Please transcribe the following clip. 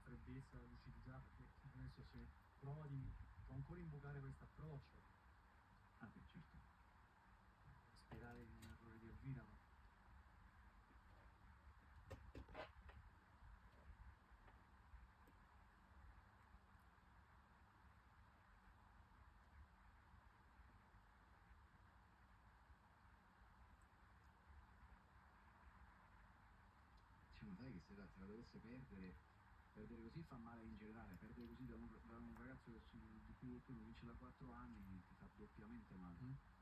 freddezza, la lucidità, perché adesso se può ancora invocare questo approccio. Ah, beh, certo. Sperare in un errore di Elvira, ma Diciamo, sai che se la dovesse perdere così fa male in generale, perdere così da un ragazzo di cui qualcuno vince da 4 anni ti fa doppiamente male.